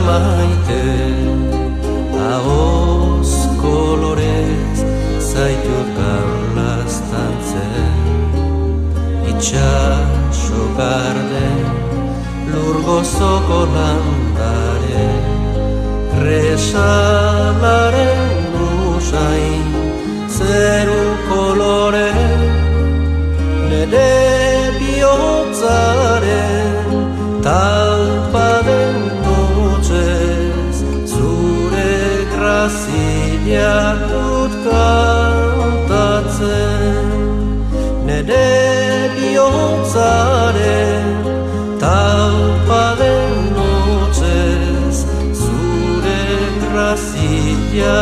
maite, ahoz kolorez zaitut garlaztantzen. Itxaso garden, lur gozoko landare, kresalaren usain, zeru kolore, nire bihotzaren talpaden notxez, zure grazia dut kantatzen. Nire bihotzaren talpaden notxez, zure grazia